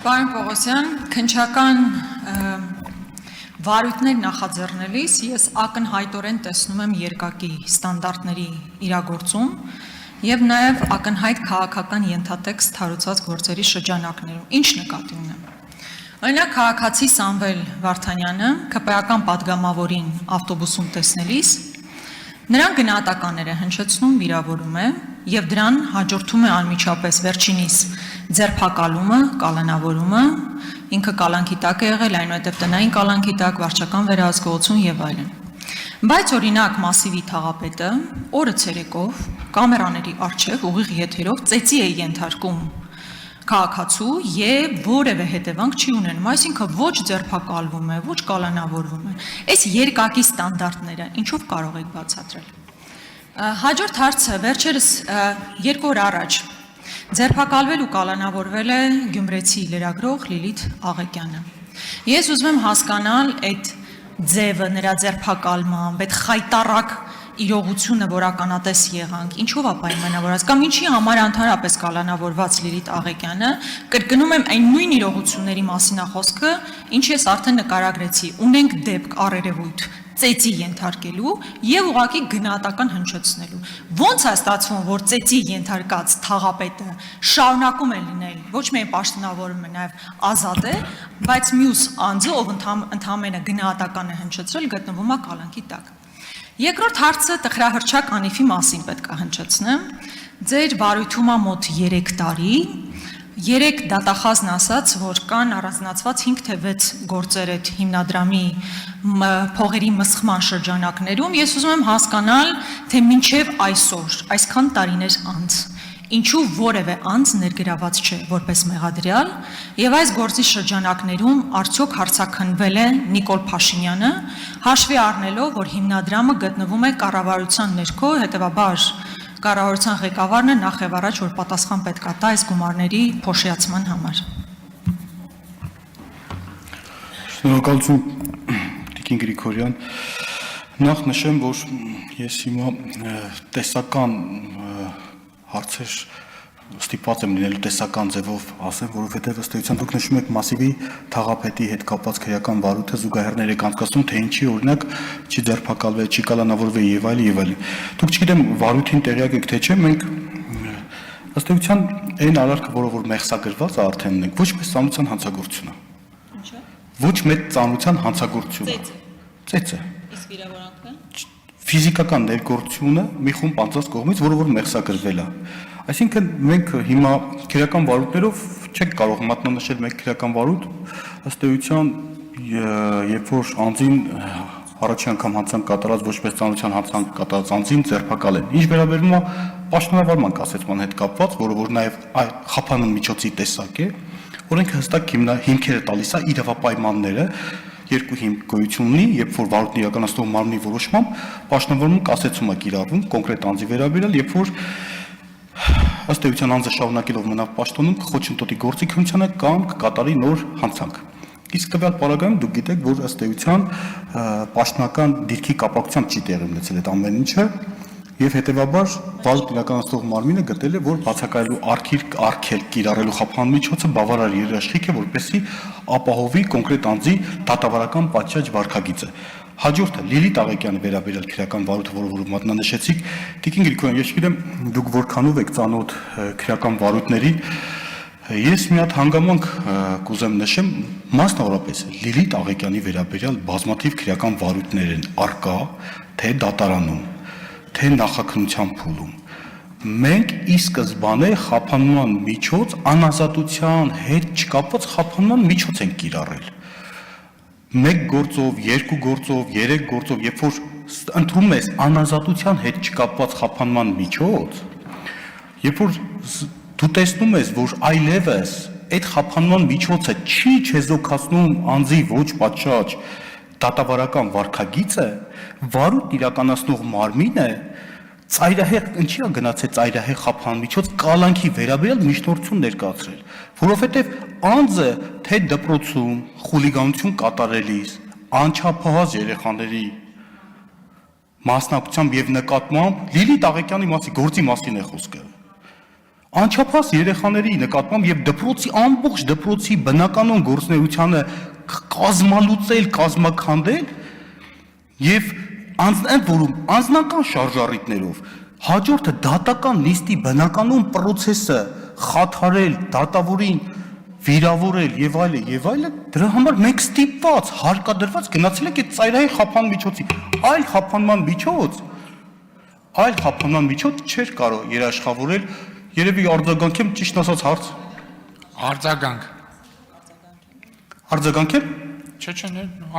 Պարոն Պողոսյան, քննչական վարույթներ նախաձեռնելիս ես ակնհայտորեն տեսնում եմ երկակի ստանդարտների իրագործում եւ նաեւ ակնհայտ քաղաքական ենթատեքստ հարուցված գործերի շրջանակներում։ Ինչ նկատի ունեմ։ Օրինակ քաղաքացի Սամվել Վարդանյանը ԿՊ-ական падգամավորին ավտոբուսում տեսնելիս նրան գնահատականներ է հնչեցնում, վիրավորում է եւ դրան հաջորդում է անմիջապես վերջինիս ձերբակալումը, կալանավորումը, ինքը կալանքի տակ է եղել, այնուհետև տնային կալանքի տակ, վարչական վերահսկողություն եւ այլն։ Բայց օրինակ Մասիվի թաղապետը օրը ցերեկով կամերաների առջև ուղիղ եթերով ծեծի է ենթարկում քաղաքացու եւ որևէ հետևանք չի ունենում, այսինքն ոչ ձերբակալվում է, ոչ կալանավորվում է։ Այս երկակի ստանդարտները ինչով կարող եք բացատրել։ Հաջորդ հարցը վերջերս 2 օր առաջ ձերբակալվել ու կալանավորվել է գյումրեցի լրագրող Լիլիթ Աղեկյանը։ Ես ուզում եմ հասկանալ այդ ձևը նրա ձերբակալման, այդ խայտառակ իրողությունը, որ ականատես եղանք, ինչով է պայմանավորված, կամ ինչի համար ընդհանրապես կալանավորված Լիլիթ Աղեկյանը, կրկնում եմ այն նույն իրողությունների մասին է խոսքը, ինչ ես արդեն նկարագրեցի, ունենք դեպք առերևույթ ծեծի ենթարկելու եւ ուղղակի գնահատական հնչեցնելու։ Ոնց է ստացվում, որ ծեծի ենթարկած թաղապետը շարունակում է լինել ոչ միայն պաշտոնավորում է նաեւ ազատ է, բայց մյուս անձը, ով ընդհանրապես գնահատական է հնչեցրել, գտնվում է կալանքի տակ։ Երկրորդ հարցը տխրահրճակ անիվի մասին պետք է հնչեցնեմ։ Ձեր վարույթում է մոտ 3 տարի, 3 դատախազն ասաց, որ կան առանձնացված 5 թե 6 գործեր այդ հիմնադրամի փողերի մսխման շրջանակներում, ես ուզում եմ հասկանալ, թե մինչև այսօր, այսքան տարիներ անց, ինչու որևէ անձ ներգրաված չէ որպես մեղադրյալ, եւ այս գործի շրջանակներում արդյոք հարցաքննվել է Նիկոլ Փաշինյանը, հաշվի առնելով, որ հիմնադրամը գտնվում է կառավարության ներքո, հետեւաբար կառավարության ղեկավարն է նախ եւ առաջ, որ պատասխան պետք է տա այս գումարների փոշիացման համար։ Շնորհակալություն Տիկին Գրիգորյան։ Նախ նշեմ, որ ես հիմա տեսական հարցեր ստիպված եմ լինելու տեսական ձևով ասեմ, որովհետև ըստ էության դուք նշում եք Մասիվի թաղապետի հետ կապված քրեական վարույթը զուգահեռներ եք անցկացնում, թե ինչի օրինակ չի ձերբակալվել, չի կալանավորվել եւ այլն եւ այլն։ Դուք չգիտեմ վարույթին տեղյակ եք թե չէ, մենք ըստ էության այն արարքը, որը մեղսագրված է արդեն ունենք, ոչ մեծ ծանրության հանցագործություն է։ Ինչա՞։ Ոչ մեծ ծանրության հանցագործություն։ Ծեծը։ Իսկ վիրավորանքը։ Ֆիզիկական ներգործությունը մի խումբ անձանց կողմից, որը մեղսագրվել է։ Այսինքն մենք հիմա քրեական վարույթներով չենք կարող մատնանշել մեկ քրեական վարույթ, ըստ էության, երբ որ անձին առաջին անգամ հանցանք կատարած ոչ մեծ ծանրության հանցանք կատարած անձին ձերբակալեն։ Ինչ վերաբերում է պաշտոնավարման կասեցման հետ կապված, որը նաև խափանուն միջոցի տեսակ է, օրենքը հստակ հիմքերը տալիս է իրավապայմանները, երկու հիմք գոյություն ունի, երբ որ վարույթն իրականացնող մարմնի որոշմամբ պաշտոնավարման կասեցում է կիրառվում կոնկրետ անձի վերաբերյալ, երբ որ ըստ էության անձը շարունակելով մնալ պաշտոնում կխոչընդոտի գործիքությունը կամ կկատարի նոր հանցանք։ Իսկ տվյալ պարագայում դուք գիտեք, որ ըստ էության պաշտոնական դիրքի կապակցությամբ չի տեղի ունեցել այդ ամեն ինչը եւ հետեւաբար վարույթ իրականացնող մարմինը գտել է, որ բացակայելու արգելք կիրառելու խափանուն միջոցը բավարար երաշխիք է, որպեսզի ապահովի կոնկրետ անձի դատավարական պատշաճ վարքագիծը։ Հաջորդը Լիլիթ Աղեկյանը վերաբերյալ քրեական վարույթը, որը մատնանշեցիք, Տիկին Գրիգորյան, ես չգիտեմ դուք որքանով եք ծանոթ քրեական վարույթներին, ես մի հատ հանգամանք կուզեմ նշեմ, մասնավորապես Լիլիթ Աղեկյանի վերաբերյալ բազմաթիվ քրեական վարույթներ են առկա, թե դատարանում, թե նախաքննության փուլում։ Մենք ի սկզբանե խափանման միջոց, անազատության հետ չկապված խափանման միջոց ենք կիրառել։ Մեկ գործով, երկու գործով, 3 գործով, երբ որ ընտրում ես անազատության հետ չկապված խափանման միջոց, երբ որ դու տեսնում ես, որ այլևս այդ խափանման միջոցը չի չեզոքացնում անձի ոչ պատշաճ դատավարական վարքագիծը, վարույթ իրականացնող մարմինը ծայրահեղ ինչի է գնացել ծայրահեղ խափանման միջոց կալանքի վերաբերյալ միջնորդություն ներկայացրել, որովհետև անձը թե դպրոցում խուլիգանություն կատարելիս, անչափահաս երեխաների մասնակցությամբ եւ նկատմամբ Լիլիթ Աղեկյանի գործի մասին է խոսքը։ Անչափահաս երեխաների նկատմամբ եւ դպրոցի ամբողջ դպրոցի բնականon գործունեությանը կազմալուծել, կազմաքանդել եւ ընդ որում անձնական շարժառիթներով հաջորդը դատական նիստի բնականon process-ը խաթարել, դատավորին վիրավորել եւ այլը, դրա համար մենք ստիպված, հարկադրված գնացել ենք այդ ծայրահեղ խափան միջոցի, այլ խափանման միջոց չէր կարող երաշխավորել, երևի արձագանք եմ ճիշտ ասած հարց։ Արձագանք։ Արձագանք եմ։ Չէ,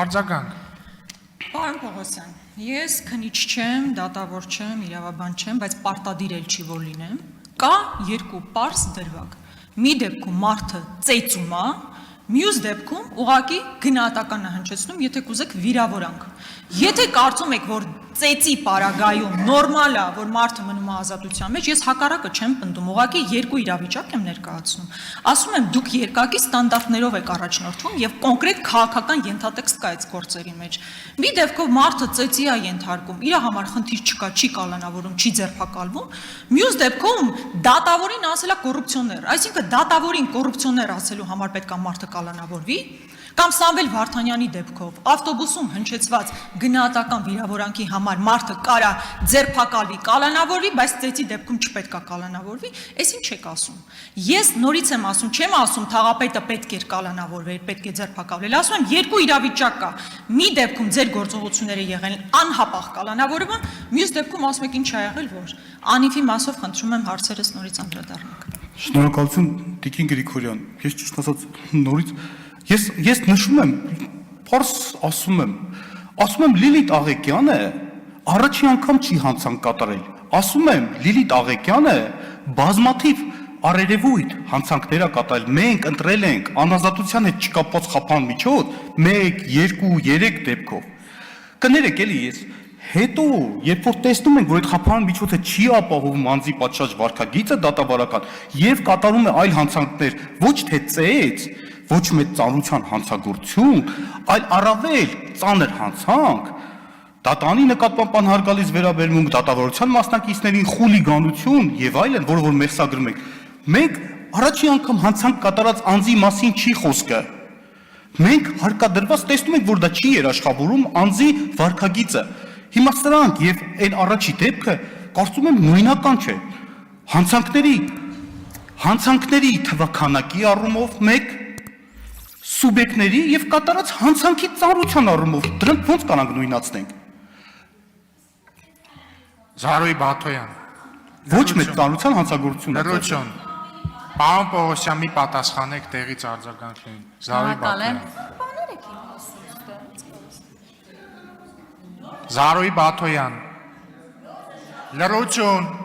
արձագանք։ Պարոն Պողոսյան, ես քնիչ չեմ, դատավոր չեմ, իրավաբան չեմ, բայց պարտադիր էլ չի որ լինեմ։ Կա երկու պարզ դրվագ։ Մի դեպքում մարդը ծեծում է, մյուս դեպքում ուղղակի գնահատական է հնչեցնում, եթե կուզեք վիրավորանք։ Եթե կարծում եք, որ ծեծի պարագայում նորմալ է, որ մարդը մնում է ազատության մեջ, ես հակառակը չեմ պնդում, ուղղակի երկու իրավիճակ եմ ներկայացնում։ Ասում եմ, դուք երկակի ստանդարտներով եք առաջնորդվում եւ կոնկրետ քաղաքական ենթատեքստ կա այդ գործերի մեջ։ Մի դեպքով մարդը ծեծի է ենթարկում, իր համար խնդիր չկա, չի կալանավորում, չի ձերբակալվում, մյուս դեպքում դատավորին ասելա կոռուպցիոներ, այսինքն դատավորին կոռուպցիոներ ասելու համար պետք է մարդը կալանավորվի, կամ Սամվել Վարդանյանի դեպքով ավտոբուսում հնչեցված գնահատական վիրավորանքի համար մարդը կարա ձերբակալվի, կալանավորվի, բայց ծեծի դեպքում չպետք է կալանավորվի, այս ինչ եք ասում։ Ես նորից եմ ասում, չեմ ասում թաղապետը պետք էր կալանավորվել, պետք է ձերբակալվել, ասում եմ երկու իրավիճակ կա։ Մի դեպքում ձեր գործողությունները եղել են անհապաղ կալանավորման, մյուս դեպքում ասում եք ինչ ա եղել, որ անիվի մասով խնդրում եմ հարցերս նորից անդրադառնաք։ Շնորհակալություն Տիկին Գրիգորյան, ես ճիշտ ասած նորից Ես նշում եմ, պարզ ասում եմ Լիլիթ Աղեկյանը առաջի անգամ չի հանցանք կատարել, ասում եմ Լիլիթ Աղեկյանը բազմաթիվ արերևույթ հանցանքներ ա կատարել, մենք ընտրել ենք անազատության հետ չկապված խափան միջոց 1, 2, 3 դեպքով, կներեք էլի ես, հետո երբ որ տեսնում ենք, որ այդ խափան միջոցը չի ապահովում անձի պատշաճ վարքագիծը դատավարական եւ կատարում է այլ հանցանքներ, ոչ թե ծեծ, ոչ մեծ ծանրության հանցագործություն, այլ առավել ծանր հանցանք, դատանի նկատմամբ անհարգալից վերաբերմունք, դատավարության մասնակիցներին խուլիգանություն եւ այլն, որ մեղսագրում ենք, մենք առաջի անգամ հանցանք կատարած անձի մասին չի խոսքը։ Մենք հարկադրված տեսնում ենք, որ դա չի երաշխավորում անձի վարքագիծը։ Հիմա սրանք եւ այն առաջի դեպքը կարծում եմ նույնական չէ։ Հանցանքների թվաքանակի առումով մեկ սուբյեկտների եւ կատարած հանցանքի ծանրության առումով դրանք ո՞նց կանանք նույնացնենք։ Զարուհի Բաթոյան։ Ոչ մեծ ծանրության հանցագործություն։ Լրություն։ Պարոն Պողոսյան, մի պատասխանեք տեղից արձագանքներին։ Զարուհի Բաթոյան։ Զարուհի Բաթոյան։ Լրություն։